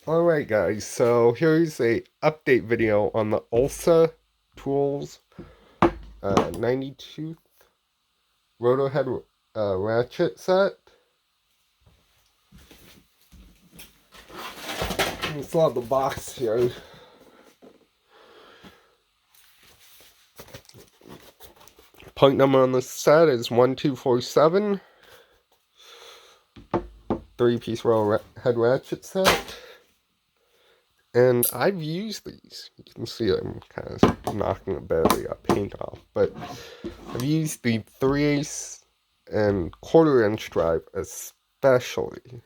Alright guys, so here's a update video on the Olsa Tools 92 roto head ratchet set. We still have the box here. Point number on this set is 1247. 3-piece roto head ratchet set. And I've used these. You can see I'm kind of knocking a bit of the paint off. But I've used the 3/8 and 1/4-inch drive especially.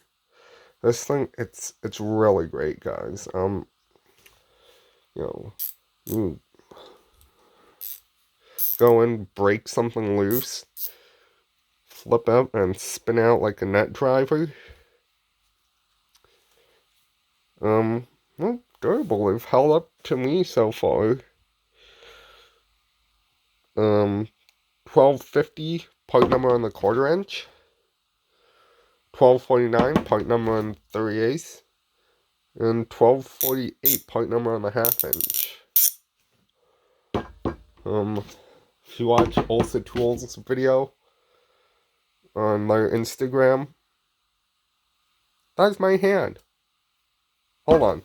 This thing, it's really great, guys. You go in, break something loose, flip out, and spin out like a net driver. Well, durable. They've held up to me so far. 1250 part number on the 1/4-inch. 1249 part number on 3/8. And 1248 part number on the 1/2-inch. If you watch Olsa Tools video on their Instagram, that's my hand. Hold on.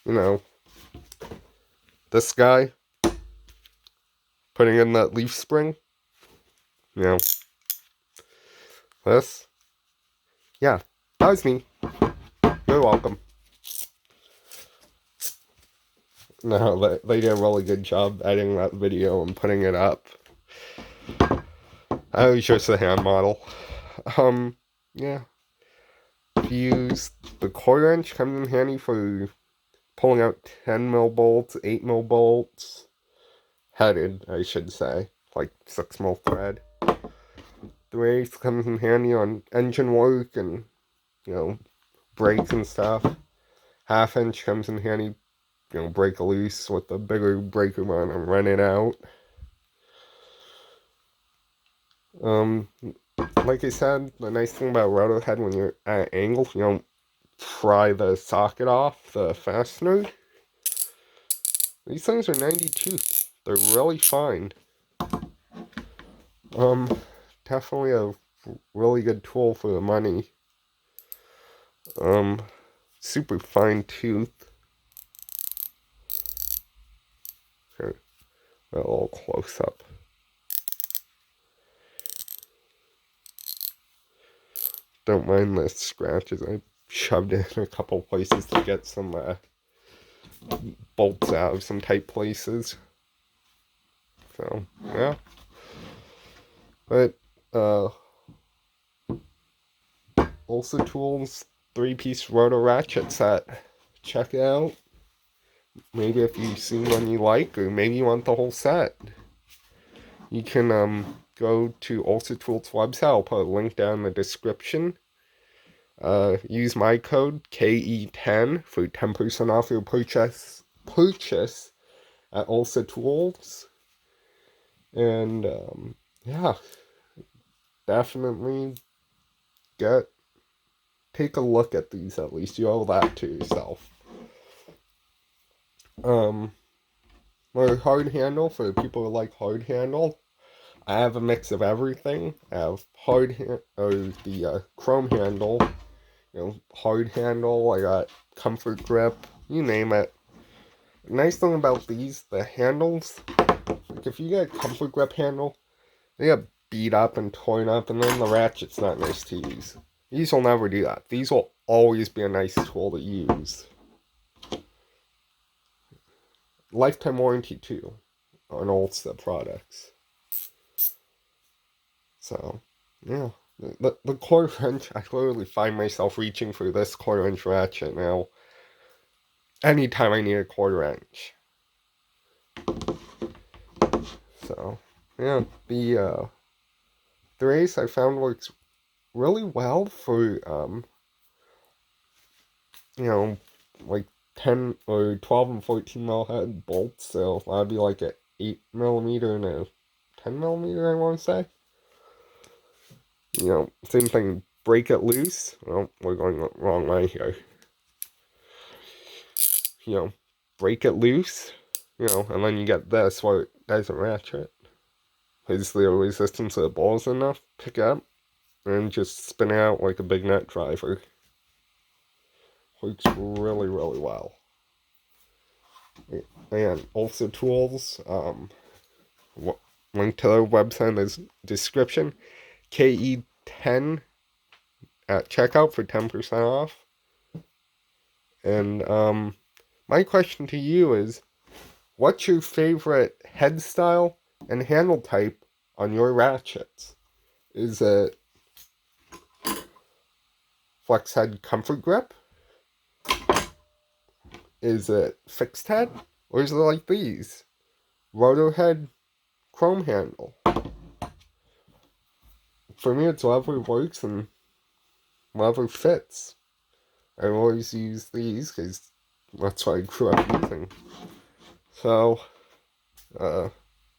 You know, this guy putting in that leaf spring. You know, this. Yeah, that was me. You're welcome. No, they did a really good job editing that video and putting it up. I was just a hand model. Yeah. If you use the 1/4-inch, comes in handy for pulling out 10mm bolts, 8mm bolts. Headed, I should say. Like 6mm thread. 3/8 comes in handy on engine work and, brakes and stuff. 1/2-inch comes in handy, break a loose with a bigger breaker run and run it out. Like I said, the nice thing about roto head when you're at an angle, you don't pry the socket off, the fastener. These things are 92. They're really fine. Definitely a really good tool for the money. Super fine tooth. Here, a little close up. Don't mind the scratches. I shoved it in a couple places to get some bolts out of some tight places. So, yeah. But, Olsa Tools 3-piece roto ratchet set. Check it out. Maybe if you see one you like, or maybe you want the whole set. You can go to Olsa Tools website. I'll put a link down in the description. Use my code KE10 for 10% off your purchase at Olsa Tools. And yeah, definitely take a look at these at least. You owe that to yourself. My hard handle, for the people who like hard handle, I have a mix of everything. I have the chrome handle, hard handle, I got comfort grip, you name it. Nice thing about these, the handles, like if you get a comfort grip handle, they get beat up and torn up, and then the ratchet's not nice to use. These will never do that. These will always be a nice tool to use. Lifetime warranty too on Olsa products. So, yeah. The 1/4-inch, I literally find myself reaching for this 1/4-inch ratchet now. Anytime I need a 1/4-inch. So, yeah. The 3/8 I found works really well for you know, like 10 or 12 and 14 mil head bolts, so that'd be like a 8mm and a 10mm, I want to say. You know, same thing, break it loose. Well, we're going the wrong way here. You know, break it loose, you know, and then you get this, what does a ratchet. Is the resistance of the balls enough? Pick it up and just spin it out like a big net driver. Works really, really well. And also tools, link to their website in the description. KE10 at checkout for 10% off. And my question to you is, what's your favorite head style and handle type on your ratchets? Is it flex head comfort grip? Is it fixed head? Or is it like these? Rotor head, chrome handle. For me, it's whatever works and whatever fits. I always use these because that's what I grew up using. So,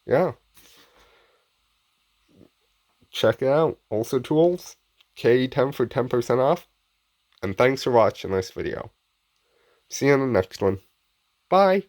yeah. Check it out. Also tools, K10 for 10% off. And thanks for watching this video. See you in the next one. Bye.